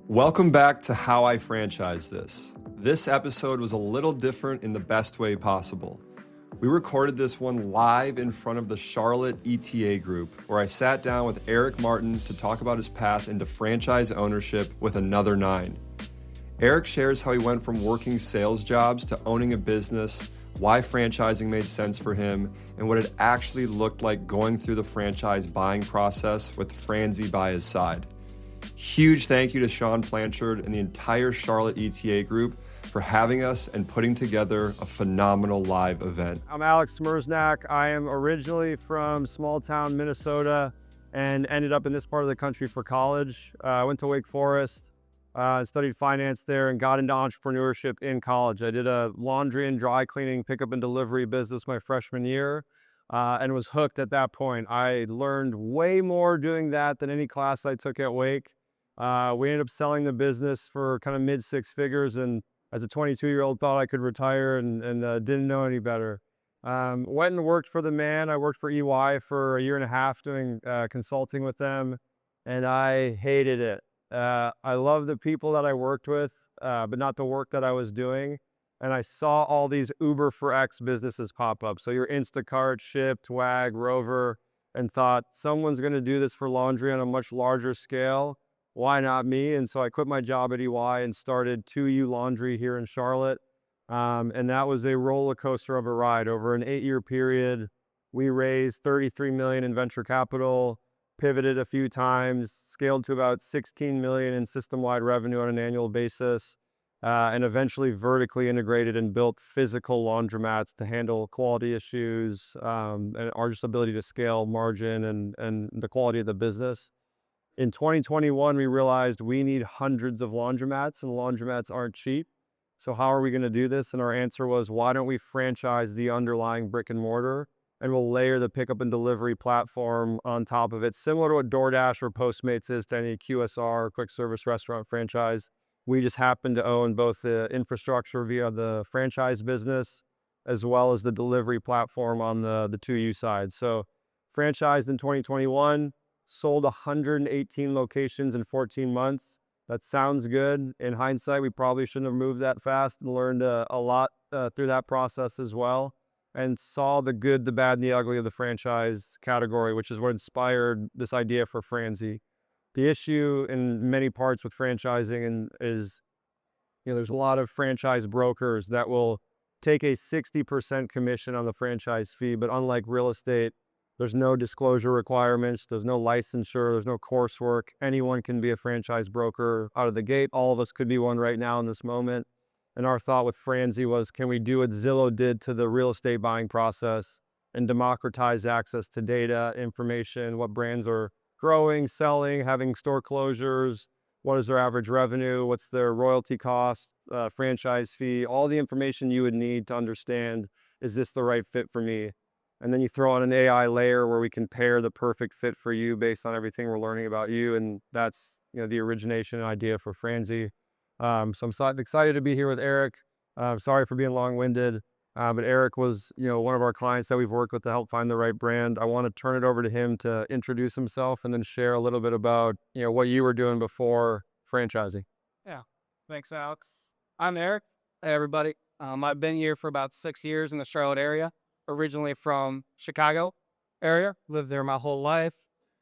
Welcome back to How I Franchise This. This episode was a little different in the best way possible. We recorded this one live in front of the Charlotte ETA group, where I sat down with Eric Martin to talk about his path into franchise ownership with another 9. Eric shares how he went from working sales jobs to owning a business, why franchising made sense for him, and what it actually looked like going through the franchise buying process with Franzy by his side. Huge thank you to Sean Blanchard and the entire Charlotte ETA group for having us and putting together a phenomenal live event. I'm Alex Smerznak. I am originally from small town Minnesota and ended up in this part of the country for college. I went to Wake Forest, studied finance there, and got into entrepreneurship in college. I did a laundry and dry cleaning pickup and delivery business my freshman year and was hooked at that point. I learned way more doing that than any class I took at Wake. We ended up selling the business for kind of mid 6 figures, and as a 22-year-old thought I could retire and didn't know any better. Went and worked for the man. I worked for EY for a year and a half doing consulting with them, and I hated it. I love the people that I worked with, but not the work that I was doing. And I saw all these Uber for X businesses pop up. So your Instacart, Shipt, Wag, Rover, and thought someone's going to do this for laundry on a much larger scale. Why not me? And so I quit my job at EY and started 2U Laundry here in Charlotte. And that was a roller coaster of a ride. Over an 8-year period, we raised $33 million in venture capital, pivoted a few times, scaled to about $16 million in system-wide revenue on an annual basis, and eventually vertically integrated and built physical laundromats to handle quality issues, and our just ability to scale margin and the quality of the business. In 2021, we realized we need hundreds of laundromats, and laundromats aren't cheap. So how are we going to do this? And our answer was, why don't we franchise the underlying brick and mortar, and we'll layer the pickup and delivery platform on top of it, similar to what DoorDash or Postmates is to any QSR, quick service restaurant franchise. We just happen to own both the infrastructure via the franchise business as well as the delivery platform on the 2U side. So franchised in 2021, sold 118 locations in 14 months. That sounds good. In hindsight, we probably shouldn't have moved that fast, and learned a lot through that process as well, and saw the good, the bad, and the ugly of the franchise category, which is what inspired this idea for Franzy. The issue in many parts with franchising is, there's a lot of franchise brokers that will take a 60% commission on the franchise fee, but unlike real estate, there's no disclosure requirements, there's no licensure, there's no coursework. Anyone can be a franchise broker out of the gate. All of us could be one right now in this moment. And our thought with Franzy was, can we do what Zillow did to the real estate buying process and democratize access to data, information, what brands are growing, selling, having store closures, what is their average revenue, what's their royalty cost, franchise fee, all the information you would need to understand, is this the right fit for me? And then you throw on an AI layer where we can pair the perfect fit for you based on everything we're learning about you. And that's, the origination idea for Franzy. So I'm excited to be here with Eric. Sorry for being long-winded, but Eric was, one of our clients that we've worked with to help find the right brand. I want to turn it over to him to introduce himself and then share a little bit about, what you were doing before franchising. Yeah, thanks, Alex. I'm Eric. Hey, everybody. I've been here for about 6 years in the Charlotte area. Originally from Chicago area, lived there my whole life,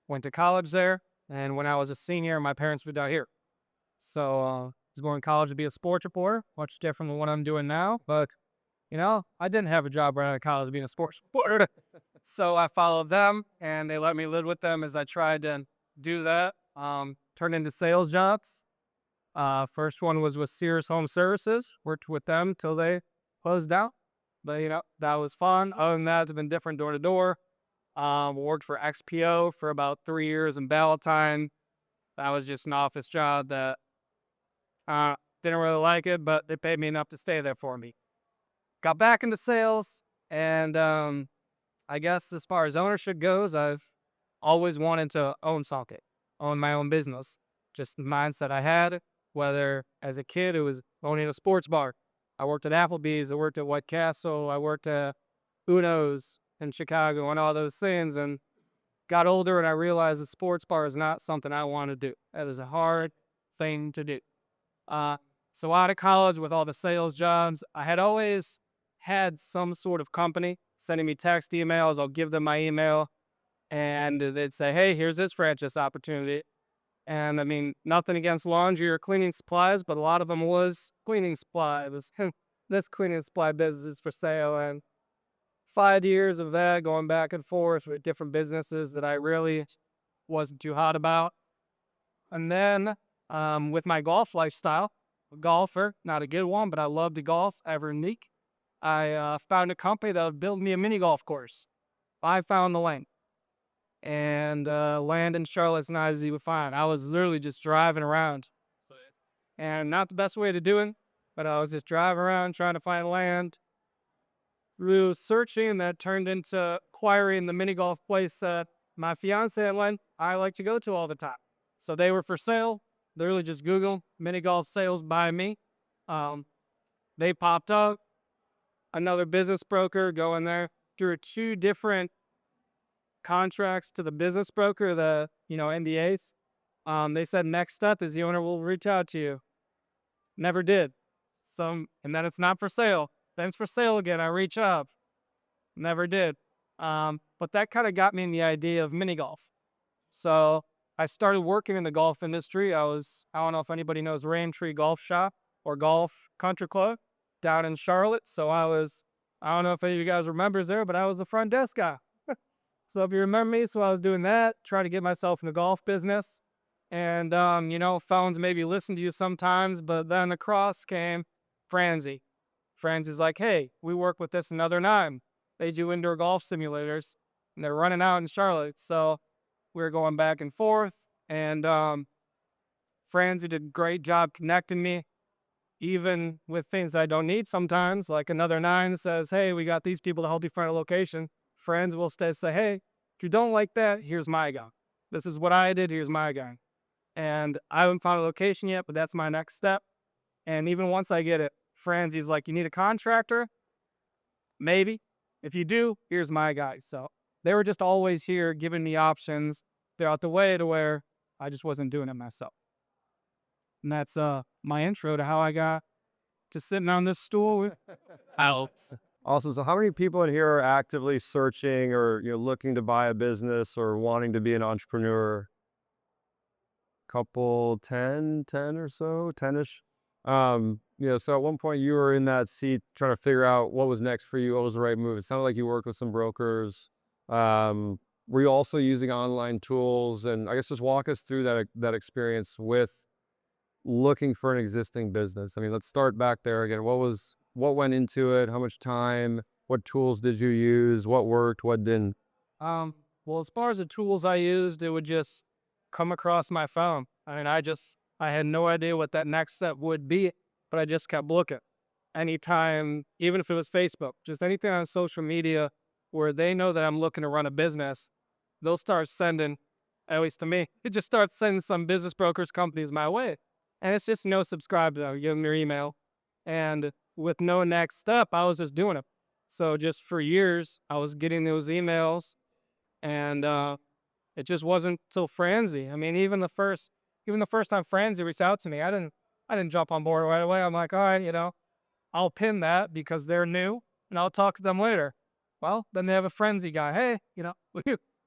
went to college there, and when I was a senior, my parents moved out here. So I was going to college to be a sports reporter, much different than what I'm doing now, but I didn't have a job right out of college being a sports reporter. So I followed them, and they let me live with them as I tried to do that, turn into sales jobs. First one was with Sears Home Services, worked with them till they closed down. But, that was fun. Other than that, it's been different door to door. Worked for XPO for about 3 years in Ballantyne. That was just an office job that didn't really like it, but they paid me enough to stay there for me. Got back into sales, and I guess as far as ownership goes, I've always wanted to own something, own my own business. Just the mindset I had, whether as a kid it was owning a sports bar. I worked at Applebee's, I worked at White Castle, I worked at Uno's in Chicago and all those things, and got older and I realized a sports bar is not something I want to do. That is a hard, thing to do. So out of college with all the sales jobs, I had always had some sort of company sending me text emails. I'll give them my email and they'd say, hey, here's this franchise opportunity. And I mean, nothing against laundry or cleaning supplies, but a lot of them was cleaning supply. It was this cleaning supply business is for sale. And 5 years of that going back and forth with different businesses that I really wasn't too hot about. And then with my golf lifestyle, a golfer, not a good one, but I love to golf, ever unique. I found a company that would build me a mini golf course. I found the land. And land in Charlotte's not as easy to find. I was literally just driving around. And not the best way to do it, but I was just driving around trying to find land. Through searching, that turned into acquiring the mini golf place that my fiance and I like to go to all the time. So they were for sale. Literally just Google mini golf sales by me. They popped up. Another business broker going there through 2 different contracts to the business broker, the NDAs. They said next step is the owner will reach out to you. Never did. And then it's not for sale. Then it's for sale again. I reach up. Never did. But that kind of got me in the idea of mini golf. So I started working in the golf industry. I don't know if anybody knows Raintree Golf Shop or Golf Country Club down in Charlotte. So I don't know if any of you guys remembers there, but I was the front desk guy. So if you remember me, so I was doing that, trying to get myself in the golf business. And, phones maybe listen to you sometimes, but then across came Franzy. Franzy's like, hey, we work with this another 9. They do indoor golf simulators, and they're running out in Charlotte. So we were going back and forth, and Franzy did a great job connecting me, even with things that I don't need sometimes. Like another 9 says, hey, we got these people to help you find a location. Friends will say, hey, if you don't like that, here's my guy. This is what I did, here's my guy. And I haven't found a location yet, but that's my next step. And even once I get it, Franzy's like, you need a contractor? Maybe. If you do, here's my guy. So they were just always here giving me options throughout the way to where I just wasn't doing it myself. And that's my intro to how I got to sitting on this stool with Alex. Awesome. So how many people in here are actively searching or looking to buy a business or wanting to be an entrepreneur? Couple 10 or so, 10ish. So at one point you were in that seat trying to figure out what was next for you, what was the right move. It sounded like you worked with some brokers. Were you also using online tools? And I guess just walk us through that experience with looking for an existing business. I mean, let's start back there again. What went into it? How much time? What tools did you use? What worked? What didn't? Well, as far as the tools I used, it would just come across my phone. I mean, I had no idea what that next step would be, but I just kept looking. Anytime, even if it was Facebook, just anything on social media where they know that I'm looking to run a business, they'll start sending, at least to me, it just starts sending some business brokers, companies my way. And it's just subscribe to give them your email. And with no next step, I was just doing it. So just for years, I was getting those emails, and it just wasn't till Franzy. I mean, even the first time Franzy reached out to me, I didn't jump on board right away. I'm like, all right, I'll pin that because they're new, and I'll talk to them later. Well, then they have a Franzy guy. Hey,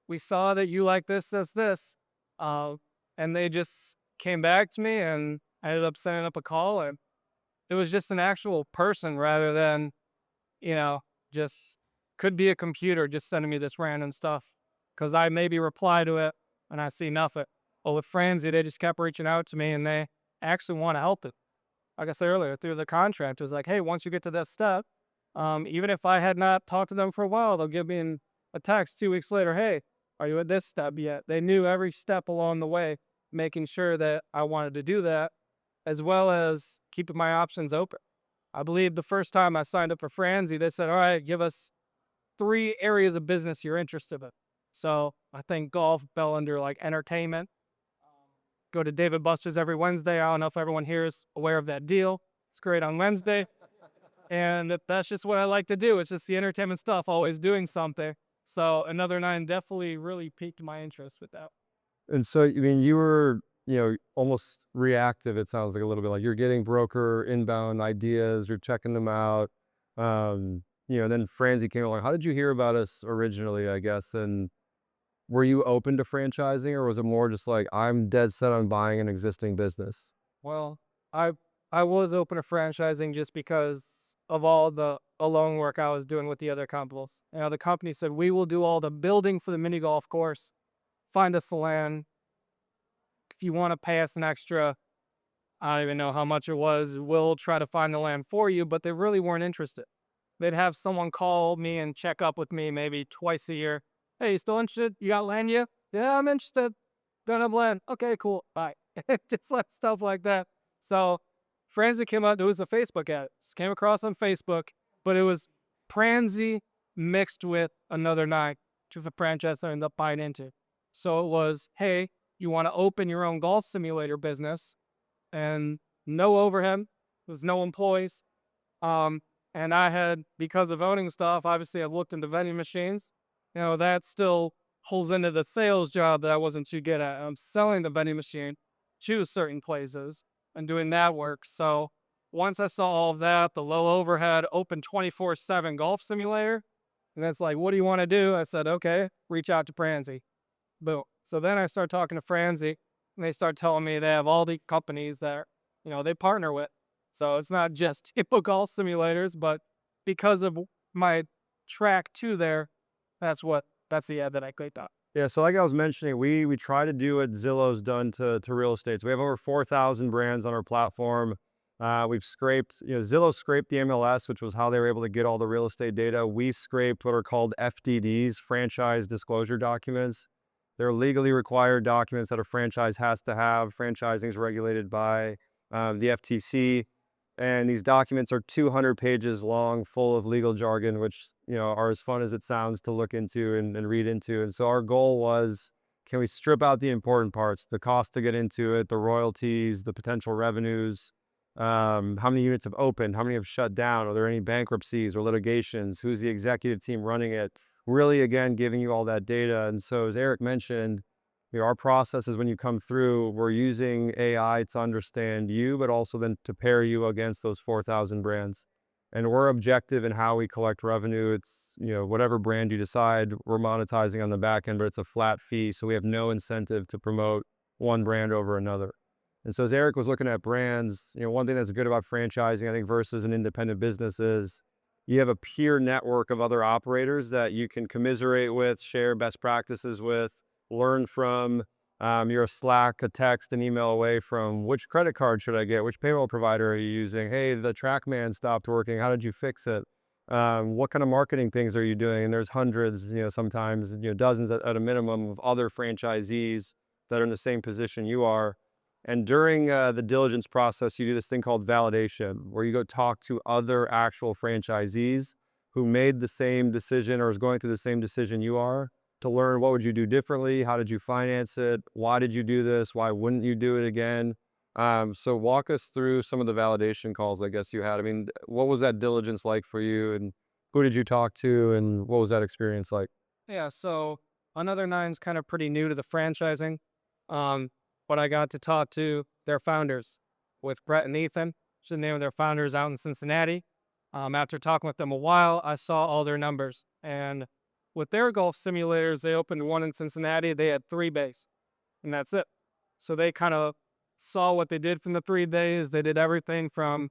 we saw that you like this, and they just came back to me, and I ended up setting up a call, and it was just an actual person rather than, just could be a computer just sending me this random stuff. Because I maybe reply to it and I see nothing. Well, with Franzy, they just kept reaching out to me and they actually want to help it. Like I said earlier, through the contract, it was like, hey, once you get to this step, even if I had not talked to them for a while, they'll give me a text 2 weeks later, hey, are you at this step yet? They knew every step along the way, making sure that I wanted to do that, as well as keeping my options open. I believe the first time I signed up for Franzy, they said, all right, give us 3 areas of business you're interested in. So I think golf fell under like entertainment. Go to David Buster's every Wednesday. I don't know if everyone here is aware of that deal. It's great on Wednesday. And that's just what I like to do. It's just the entertainment stuff, always doing something. So another 9 definitely really piqued my interest with that. And so, I mean, you were almost reactive. It sounds like a little bit like you're getting broker inbound ideas, you're checking them out. And then Franzy came along. How did you hear about us originally, I guess? And were you open to franchising, or was it more just like, I'm dead set on buying an existing business? Well, I I was open to franchising just because of all the alone work I was doing with the other couples. The company said we will do all the building for the mini golf course, find us the land. If you want to pay us an extra, I don't even know how much it was, we'll try to find the land for you. But they really weren't interested. They'd have someone call me and check up with me maybe twice a year. Hey, you still interested? You got land yet? Yeah, I'm interested. Don't have land. Okay, cool. Bye. Just like stuff like that. So Franzy came out. There was a Facebook ad. Just came across on Facebook, but it was Franzy mixed with another nine, which was a franchise I ended up buying into. So it was, hey, you want to open your own golf simulator business and no overhead. There's no employees. Um, and I had, because of owning stuff, obviously I've looked into vending machines. That still holds into the sales job that I wasn't too good at. I'm selling the vending machine to certain places and doing that work. So once I saw all of that, the low overhead, open 24/7 golf simulator, and that's like, what do you want to do? I said, okay, reach out to Franzy. Boom. So then I start talking to Franzy, and they start telling me they have all the companies that, they partner with. So it's not just hippo golf simulators, but because of my track to there, that's the ad that I clicked on. Yeah, so like I was mentioning, we try to do what Zillow's done to real estate. So we have over 4,000 brands on our platform. We've scraped, Zillow scraped the MLS, which was how they were able to get all the real estate data. We scraped what are called FDDs, franchise disclosure documents. They're legally required documents that a franchise has to have. Franchising is regulated by the FTC. And these documents are 200 pages long, full of legal jargon, which, are as fun as it sounds to look into and read into. And so our goal was, can we strip out the important parts, the cost to get into it, the royalties, the potential revenues, how many units have opened, how many have shut down, are there any bankruptcies or litigations, who's the executive team running it? Really, again, giving you all that data. And so as Eric mentioned, our process is when you come through, we're using AI to understand you, but also then to pair you against those 4,000 brands. And we're objective in how we collect revenue. It's, whatever brand you decide, we're monetizing on the back end, but it's a flat fee. So we have no incentive to promote one brand over another. And so as Eric was looking at brands, one thing that's good about franchising, I think, versus an independent business is you have a peer network of other operators that you can commiserate with, share best practices with, learn from. You're a Slack, a text, an email away from which credit card should I get? Which payroll provider are you using? Hey, the TrackMan stopped working. How did you fix it? What kind of marketing things are you doing? And there's hundreds, sometimes, dozens at a minimum of other franchisees that are in the same position you are. And during the diligence process, you do this thing called validation, where you go talk to other actual franchisees who made the same decision or is going through the same decision you are, to learn what would you do differently, how did you finance it, why did you do this, why wouldn't you do it again. So walk us through some of the validation calls I guess you had. I mean, what was that diligence like for you, and who did you talk to, and what was that experience like? Yeah, so another nine's kind of pretty new to the franchising. Um, but I got to talk to their founders with Brett and Ethan, which is the name of their founders out in Cincinnati. After talking with them a while, I saw all their numbers. And with their golf simulators, they opened one in Cincinnati. They had 3 bays, and that's it. So they kind of saw what they did from the 3 bays. They did everything from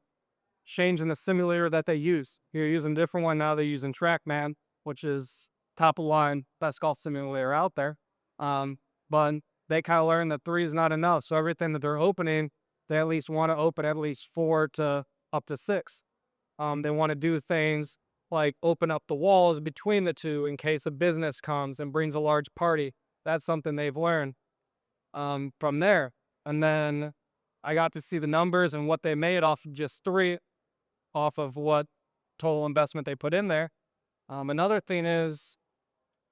changing the simulator that they use. You're using a different one now. They're using TrackMan, which is top of line, best golf simulator out there. But they kind of learned that 3 is not enough. So everything that they're opening, they at least want to open at least 4 to up to 6. They want to do things like open up the walls between the two in case a business comes and brings a large party. That's something they've learned from there. And then I got to see the numbers and what they made off of just 3, off of what total investment they put in there. Another thing is,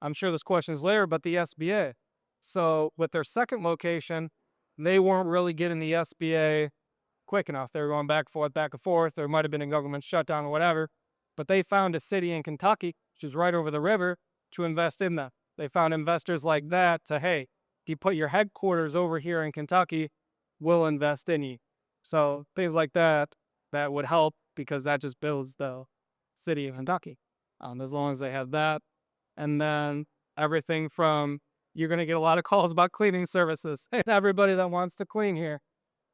I'm sure this question is later, but the SBA. So with their second location, they weren't really getting the SBA quick enough. They were going back and forth. There might have been a government shutdown or whatever. But they found a city in Kentucky, which is right over the river, to invest in them. They found investors like that to, hey, you put your headquarters over here in Kentucky, we'll invest in you. So things like that would help because that just builds the city of Kentucky. As long as they have that, and then everything from you're going to get a lot of calls about cleaning services and everybody that wants to clean here,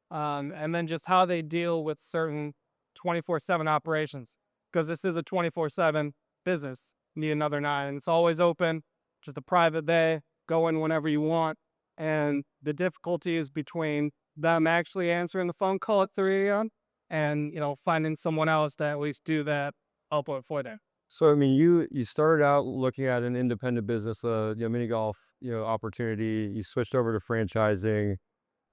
and then just how they deal with certain 24/7 operations because this is a 24/7 business. You need another nine, and it's always open, just a private day. Go in whenever you want, and the difficulty is between them actually answering the phone call at 3 a.m. and finding someone else to at least do that output for them. So I mean, you started out looking at an independent business, mini golf, opportunity. You switched over to franchising.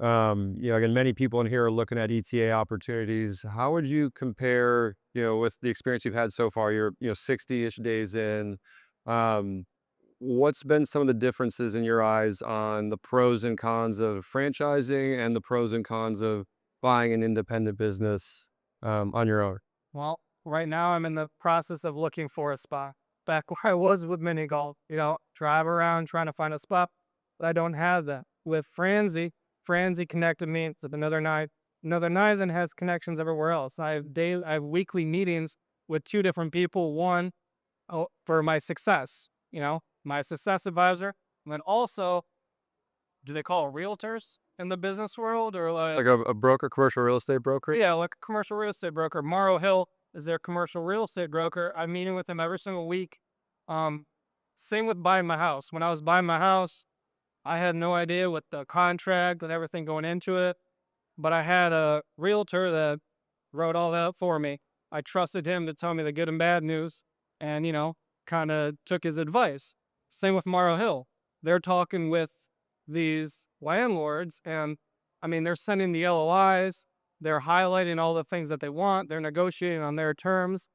Again, many people in here are looking at ETA opportunities. How would you compare, with the experience you've had so far? You're, 60-ish days in. Um, what's been some of the differences in your eyes on the pros and cons of franchising and the pros and cons of buying an independent business, on your own? Well, right now I'm in the process of looking for a spot. Back where I was with mini golf, drive around trying to find a spot, but I don't have that. With Franzy connected me to another night. Another night and has connections everywhere else. I have weekly meetings with two different people. One, for my success, my success advisor, and then also, do they call it realtors in the business world or like Like a broker, commercial real estate broker? yeah, like a commercial real estate broker. Morrow Hill is their commercial real estate broker. I'm meeting with him every single week. Um, Same with buying my house. When I was buying my house, I had no idea what the contract and everything going into it, but I had a realtor that wrote all that up for me. I trusted him to tell me the good and bad news and, kind of took his advice. Same with Morrow Hill. They're talking with these landlords and I mean, they're sending the LOIs, they're highlighting all the things that they want, they're negotiating on their terms.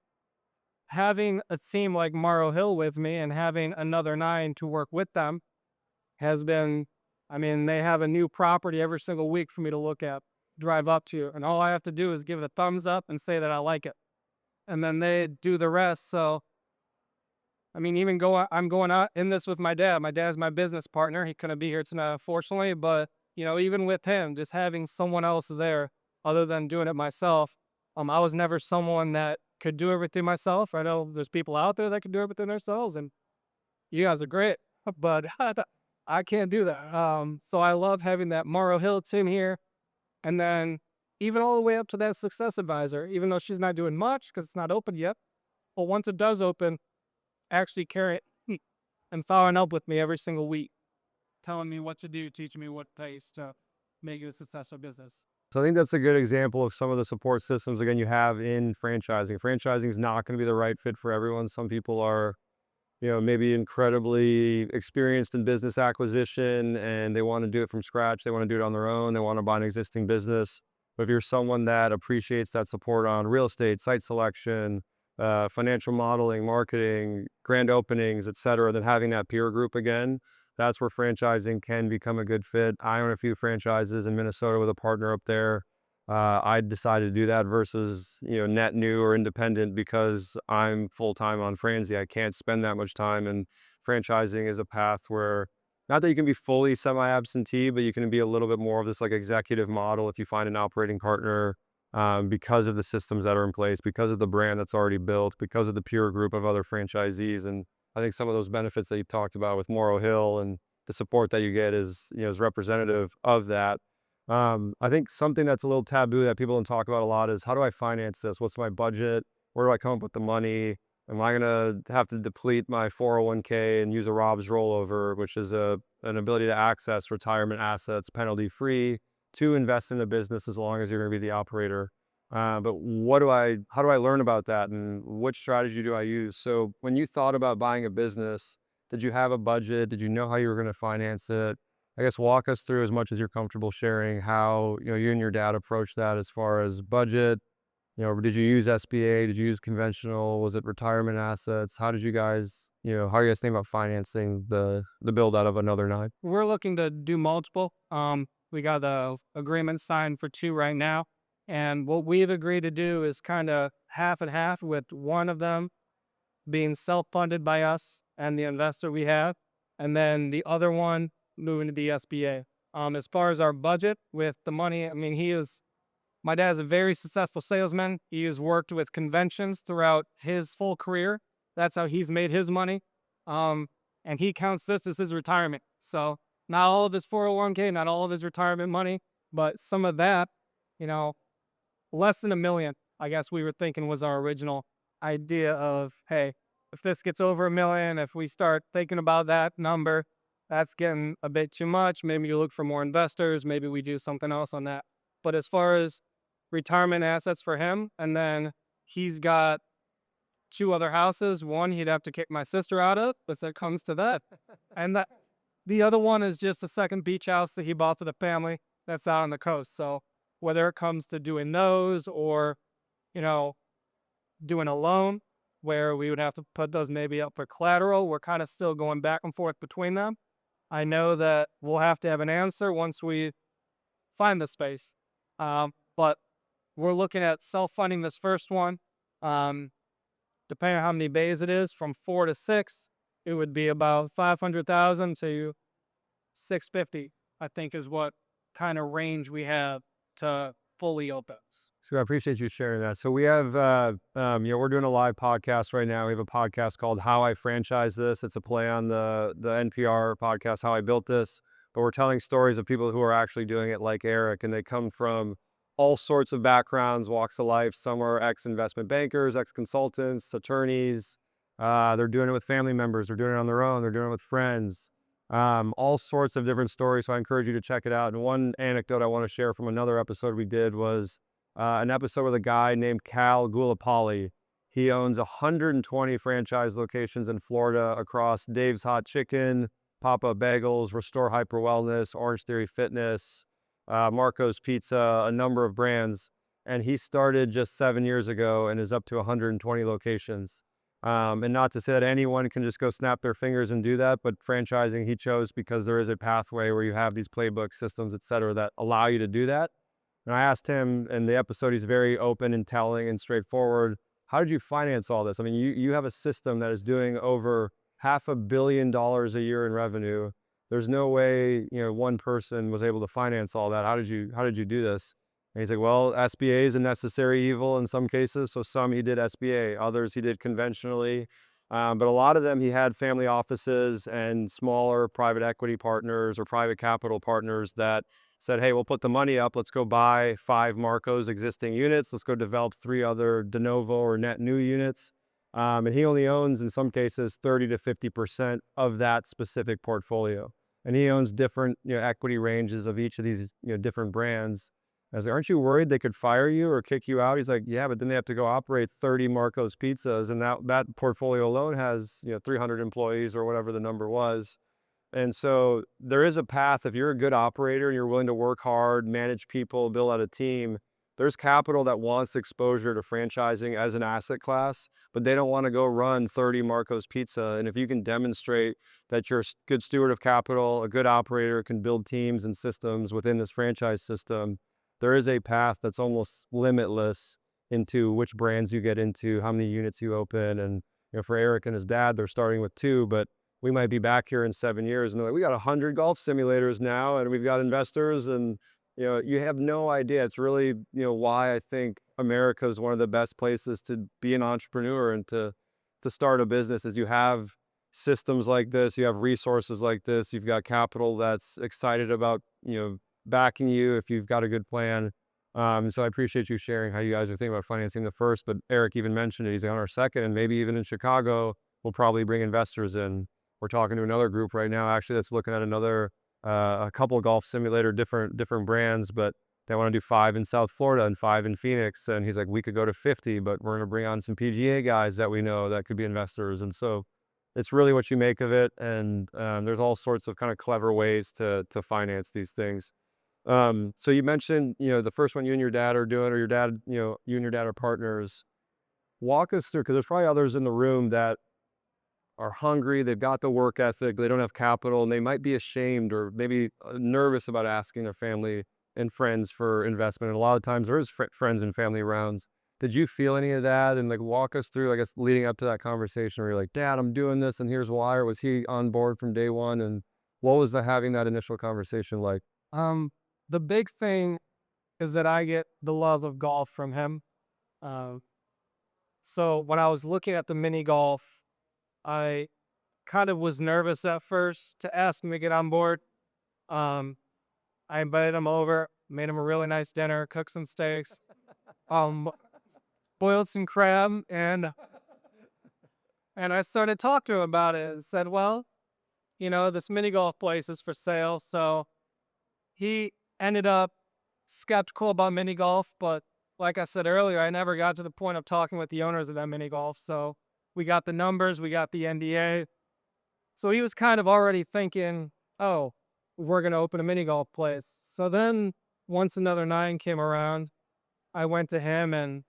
Having a team like Morrow Hill with me and having another nine to work with them has been, I mean, they have a new property every single week for me to look at, drive up to, and all I have to do is give it a thumbs up and say that I like it. And then they do the rest. So, I mean, I'm going out in this with my dad. My dad's my business partner. He couldn't be here tonight, unfortunately, but even with him, just having someone else there other than doing it myself, I was never someone that could do everything myself. I know there's people out there that can do everything themselves, and you guys are great, but I can't do that. So I love having that Morrow Hill team here, and then even all the way up to that success advisor, even though she's not doing much because it's not open yet. But once it does open, actually carry it and following up with me every single week, telling me what to do, teaching me what takes to make it a successful business. So I think that's a good example of some of the support systems, again, you have in franchising. Franchising is not going to be the right fit for everyone. Some people are, maybe incredibly experienced in business acquisition and they want to do it from scratch. They want to do it on their own. They want to buy an existing business. But if you're someone that appreciates that support on real estate, site selection, financial modeling, marketing, grand openings, et cetera, then having that peer group again, that's where franchising can become a good fit. I own a few franchises in Minnesota with a partner up there. I decided to do that versus, net new or independent because I'm full-time on Franzy. I can't spend that much time, and franchising is a path where not that you can be fully semi-absentee, but you can be a little bit more of this like executive model if you find an operating partner, because of the systems that are in place, because of the brand that's already built, because of the peer group of other franchisees. And I think some of those benefits that you've talked about with Morrow Hill and the support that you get is representative of that. I think something that's a little taboo that people don't talk about a lot is how do I finance this? What's my budget? Where do I come up with the money? Am I gonna have to deplete my 401k and use a Rob's rollover, which is an ability to access retirement assets penalty free to invest in a business as long as you're gonna be the operator. But how do I learn about that and what strategy do I use? So when you thought about buying a business, did you have a budget? Did you know how you were gonna finance it? I guess walk us through as much as you're comfortable sharing how, you and your dad approach that as far as budget. Did you use SBA? Did you use conventional? Was it retirement assets? How did you guys, how are you guys thinking about financing the build out of another nine? We're looking to do multiple. We got the agreement signed for two right now. And what we've agreed to do is kind of half and half, with one of them being self-funded by us and the investor we have. And then the other one moving to the SBA. As far as our budget with the money, I mean, my dad is a very successful salesman. He has worked with conventions throughout his full career. That's how he's made his money. Um, and he counts this as his retirement. So not all of his 401k, not all of his retirement money, but some of that, you know, less than $1 million, I guess we were thinking was our original idea of, hey, if this gets over $1 million, if we start thinking about that number, that's getting a bit too much. Maybe you look for more investors. Maybe we do something else on that. But as far as retirement assets for him, and then he's got 2 other houses. One he'd have to kick my sister out of, if it comes to that. And the other one is just a second beach house that he bought for the family that's out on the coast. So whether it comes to doing those or, you know, doing a loan where we would have to put those maybe up for collateral, we're kind of still going back and forth between them. I know that we'll have to have an answer once we find the space. But we're looking at self-funding this first one. Depending on how many bays it is, from 4 to 6, it would be about 500,000 to 650, I think is what kind of range we have to fully open. So I appreciate you sharing that. So we have, we're doing a live podcast right now. We have a podcast called How I Franchise This. It's a play on the NPR podcast, How I Built This. But we're telling stories of people who are actually doing it like Eric, and they come from all sorts of backgrounds, walks of life. Some are ex-investment bankers, ex-consultants, attorneys. They're doing it with family members. They're doing it on their own. They're doing it with friends. All sorts of different stories. So I encourage you to check it out. And one anecdote I want to share from another episode we did was an episode with a guy named Cal Gulapali. He owns 120 franchise locations in Florida across Dave's Hot Chicken, Pop-Up Bagels, Restore Hyper Wellness, Orange Theory Fitness, Marco's Pizza, a number of brands. And he started just 7 years ago and is up to 120 locations. And not to say that anyone can just go snap their fingers and do that, but franchising he chose because there is a pathway where you have these playbooks, systems, et cetera, that allow you to do that. And I asked him in the episode, he's very open and telling and straightforward. How did you finance all this? I mean, you have a system that is doing over $500 million a year in revenue. There's no way, one person was able to finance all that. How did you do this? And he's like, well, SBA is a necessary evil in some cases. So some he did SBA, others he did conventionally. But a lot of them he had family offices and smaller private equity partners or private capital partners that said, hey, we'll put the money up. Let's go buy 5 Marco's existing units. Let's go develop 3 other de novo or net new units. And he only owns, in some cases, 30 to 50% of that specific portfolio. And he owns different equity ranges of each of these different brands. I was like, aren't you worried they could fire you or kick you out? He's like, yeah, but then they have to go operate 30 Marco's Pizzas. And that portfolio alone has 300 employees or whatever the number was. And so there is a path. If you're a good operator and you're willing to work hard, manage people, build out a team, there's capital that wants exposure to franchising as an asset class, but they don't want to go run 30 Marco's Pizza. And if you can demonstrate that you're a good steward of capital, a good operator, can build teams and systems within this franchise system, there is a path that's almost limitless into which brands you get into, how many units you open. And for Eric and his dad, they're starting with 2, but we might be back here in 7 years and they're like, we got 100 golf simulators now and we've got investors, and you have no idea. It's really why I think America is one of the best places to be an entrepreneur and to start a business, is you have systems like this, you have resources like this, you've got capital that's excited about backing you if you've got a good plan. So I appreciate you sharing how you guys are thinking about financing the first, but Eric even mentioned it, he's on our second, and maybe even in Chicago, we'll probably bring investors in. We're talking to another group right now, actually, that's looking at another, a couple of golf simulator, different brands, but they want to do 5 in South Florida and 5 in Phoenix. And he's like, we could go to 50, but we're going to bring on some PGA guys that we know that could be investors. And so it's really what you make of it. And there's all sorts of kind of clever ways to finance these things. So you mentioned, the first one you and your dad are doing, or your dad, you and your dad are partners. Walk us through, because there's probably others in the room that are hungry, they've got the work ethic, they don't have capital, and they might be ashamed or maybe nervous about asking their family and friends for investment. And a lot of times there is friends and family rounds. Did you feel any of that? And walk us through, I guess, leading up to that conversation where you're like, Dad, I'm doing this and here's why, or was he on board from day one? And What was having that initial conversation like? The big thing is that I get the love of golf from him. Um, so when I was looking at the mini golf, I kind of was nervous at first to ask him to get on board. Um, I invited him over, made him a really nice dinner, cooked some steaks, um, boiled some crab, and I started talking to him about it and said, well, this mini golf place is for sale. So he ended up skeptical about mini golf, but like I said earlier, I never got to the point of talking with the owners of that mini golf. So we got the numbers, we got the NDA. So he was kind of already thinking, oh, we're going to open a mini golf place. So then once another nine came around, I went to him and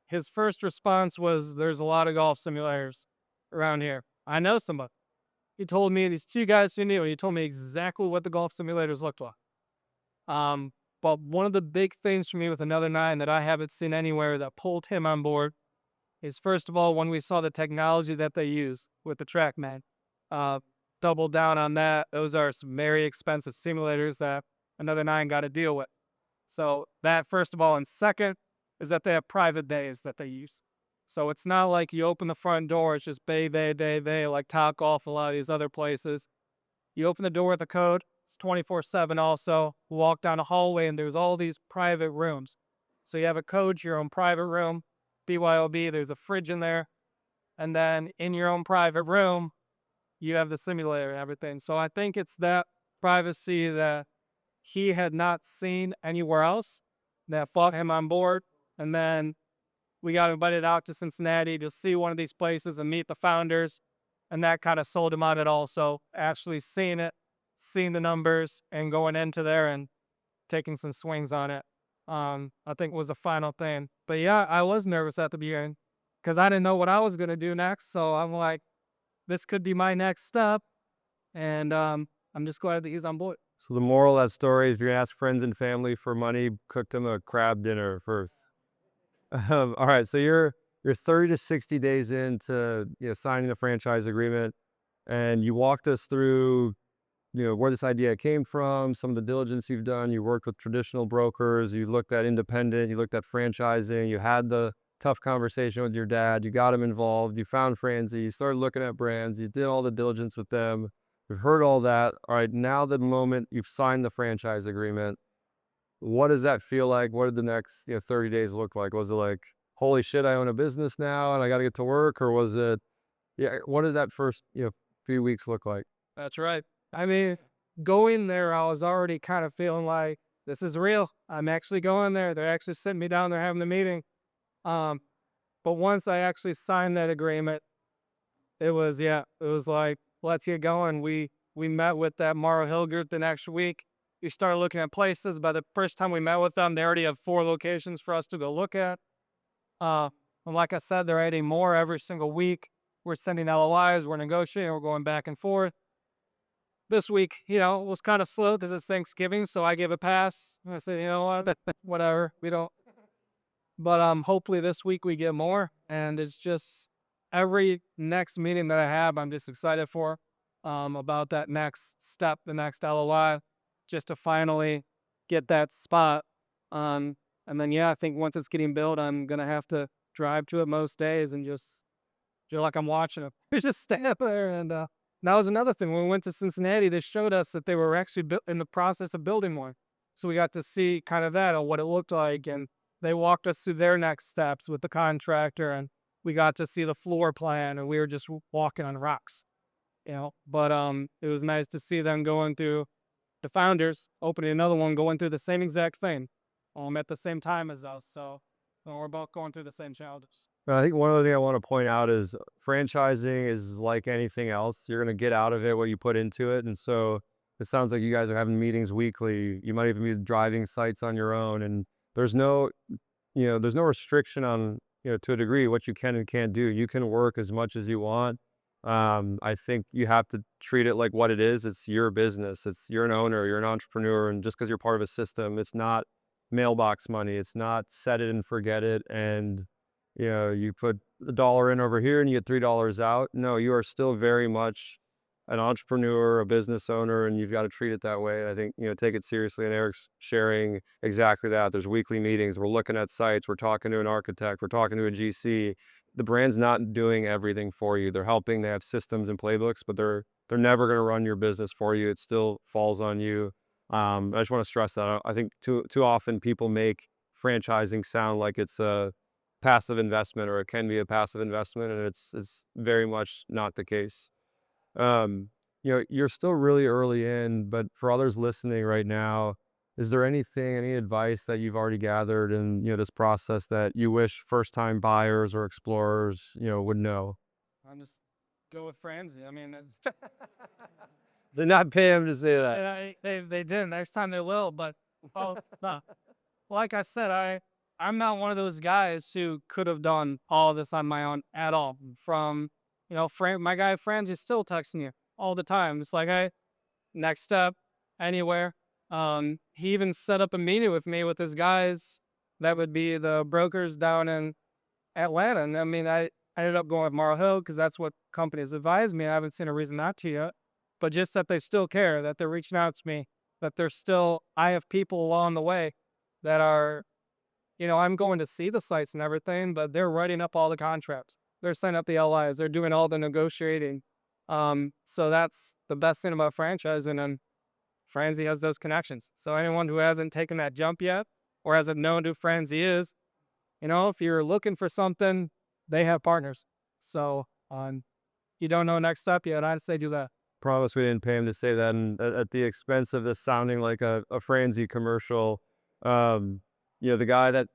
his first response was, there's a lot of golf simulators around here. I know somebody. He told me these two guys who knew, and he told me exactly what the golf simulators looked like. But one of the big things for me with another nine that I haven't seen anywhere that pulled him on board is, first of all, when we saw the technology that they use with the TrackMan, uh, double down on that. Those are some very expensive simulators that another nine got to deal with. So that, first of all, and second is that they have private bays that they use. So it's not like you open the front door, it's just bay, like Top Golf, a lot of these other places. You open the door with a code, it's 24/7 also. Walk down a hallway and there's all these private rooms. So you have a code to your own private room, BYOB, there's a fridge in there. And then in your own private room, you have the simulator and everything. So I think it's that privacy that he had not seen anywhere else that fought him on board. And then we got invited out to Cincinnati to see one of these places and meet the founders. And that kind of sold him on it also. Actually seeing it, seeing the numbers, and going into there and taking some swings on it, I think was the final thing. But yeah, I was nervous at the beginning because I didn't know what I was going to do next. So I'm like, this could be my next step. And I'm just glad that he's on board. So the moral of that story is, if you're gonna ask friends and family for money, cook them a crab dinner first. All right, so you're 30 to 60 days into signing the franchise agreement, and you walked us through where this idea came from, some of the diligence you've done. You worked with traditional brokers, you looked at independent, you looked at franchising, you had the tough conversation with your dad, you got him involved, you found Franzy, you started looking at brands, you did all the diligence with them. We've heard all that. All right, now the moment you've signed the franchise agreement, what does that feel like? What did the next 30 days look like? Was it like, holy shit, I own a business now and I got to get to work? Or was it, what did that first few weeks look like? That's right. I mean, going there, I was already kind of feeling like this is real. I'm actually going there. They're actually sitting me down there having the meeting. Um, but once I actually signed that agreement, it was like, let's get going. We met with that Morrow Hill group the next week. We started looking at places. By the first time we met with them, they already have 4 locations for us to go look at. And like I said, they're adding more every single week. We're sending LOIs, we're negotiating, we're going back and forth. This week, was kind of slow because it's Thanksgiving, so I gave a pass. I said, you know what, whatever, we don't. But hopefully this week we get more, and it's just every next meeting that I have, I'm just excited for, about that next step, the next LOI, just to finally get that spot. And then I think once it's getting built, I'm gonna have to drive to it most days and just feel like I'm watching it. Just stay up there. And that was another thing. When we went to Cincinnati, they showed us that they were actually in the process of building one. So we got to see kind of that, or what it looked like, and they walked us through their next steps with the contractor, and we got to see the floor plan, and we were just walking on rocks, But it was nice to see them going through, the founders opening another one, going through the same exact thing, at the same time as us. So we're both going through the same challenges. I think one other thing I want to point out is, franchising is like anything else. You're going to get out of it what you put into it. And so it sounds like you guys are having meetings weekly. You might even be driving sites on your own. And there's no restriction on, to a degree, what you can and can't do. You can work as much as you want. I think you have to treat it like what it is. It's your business. You're an owner, you're an entrepreneur. And just because you're part of a system, it's not mailbox money. It's not set it and forget it. And you put $1 in over here and you get $3 out. No, you are still very much an entrepreneur, a business owner, and you've got to treat it that way. And I think, take it seriously. And Eric's sharing exactly that. There's weekly meetings. We're looking at sites. We're talking to an architect. We're talking to a GC. The brand's not doing everything for you. They're helping. They have systems and playbooks, but they're never going to run your business for you. It still falls on you. I just want to stress that. I think too often people make franchising sound like it's a passive investment, or it can be a passive investment, and it's very much not the case. Um, you're still really early in, but for others listening right now, is there anything, any advice that you've already gathered in, this process that you wish first-time buyers or explorers, would know? I'll just go with Franzy. I mean, it's, Did not pay him to say that. they did. Next time they will. But oh, no. Like I said, I'm not one of those guys who could have done all this on my own at all. From my guy Franz still texting you all the time. It's like, hey, next step, anywhere. He even set up a meeting with me with his guys that would be the brokers down in Atlanta. And I mean, I ended up going with Marl Hill because that's what companies advised me. I haven't seen a reason not to yet. But just that they still care, that they're reaching out to me, that they're still, I have people along the way that are, I'm going to see the sites and everything, but they're writing up all the contracts. They're setting up the LIs. They're doing all the negotiating. So that's the best thing about franchising, and Franzy has those connections. So anyone who hasn't taken that jump yet or hasn't known who Franzy is, if you're looking for something, they have partners. So you don't know next step yet, I'd say do that. Promise we didn't pay him to say that, and at the expense of this sounding like a Franzy commercial. The guy that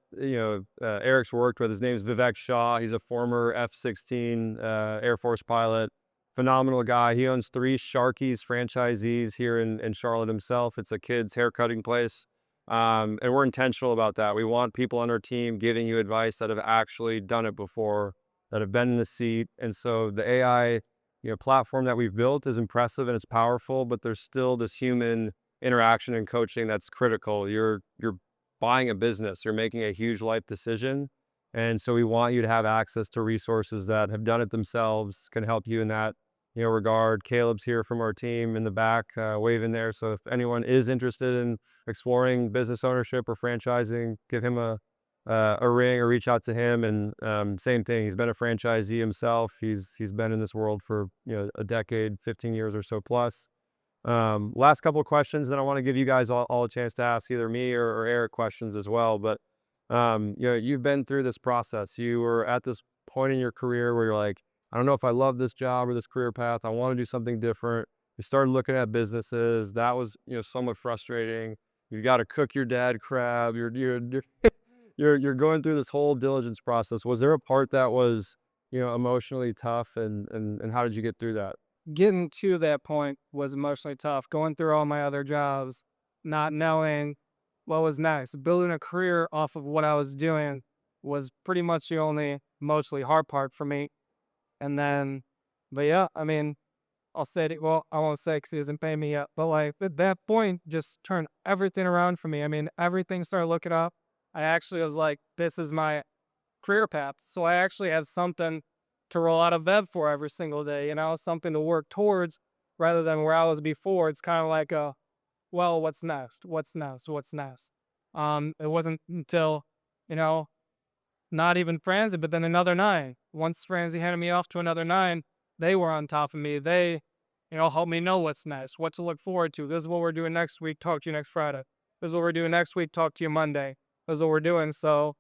Eric's worked with, his name's Vivek Shah. He's a former F-16 Air Force pilot. Phenomenal guy. He owns 3 Sharky's franchisees here in Charlotte himself. It's a kid's haircutting place. And we're intentional about that. We want people on our team giving you advice that have actually done it before, that have been in the seat. And so the AI platform that we've built is impressive and it's powerful, but there's still this human interaction and coaching that's critical. You're buying a business, you're making a huge life decision. And so we want you to have access to resources that have done it themselves, can help you in that regard. Caleb's here from our team in the back, waving there. So if anyone is interested in exploring business ownership or franchising, give him a ring or reach out to him. And same thing, he's been a franchisee himself. He's been in this world for a decade, 15 years or so plus. Last couple of questions, then I want to give you guys all a chance to ask either me or Eric questions as well. But you've been through this process. You were at this point in your career where you're like, I don't know if I love this job or this career path. I want to do something different. You started looking at businesses. That was somewhat frustrating. You got to cook your dad crab. You're going through this whole diligence process. Was there a part that was emotionally tough, and how did you get through that? Getting to that point was emotionally tough. Going through all my other jobs, not knowing what was next, building a career off of what I was doing was pretty much the only emotionally hard part for me. And then, but yeah, I mean, I'll say it. Well, I won't say because he doesn't pay me yet. But like at that point, just turned everything around for me. I mean, everything started looking up. I actually was like, this is my career path. So I actually had something to roll out of bed for every single day, something to work towards rather than where I was before. It's kind of like well, what's next? What's next? What's next? It wasn't until, not even Franzy, but then another 9. Once Franzy handed me off to another 9, they were on top of me. They, helped me know what's next, what to look forward to. This is what we're doing next week. Talk to you next Friday. This is what we're doing next week. Talk to you Monday. This is what we're doing. So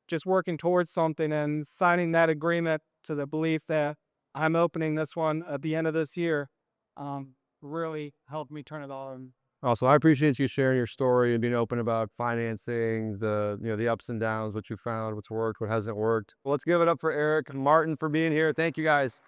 just working towards something and signing that agreement to the belief that I'm opening this one at the end of this year, really helped me turn it all on. Also, I appreciate you sharing your story and being open about financing, the ups and downs, what you found, what's worked, what hasn't worked. Well, let's give it up for Eric and Martin for being here. Thank you guys.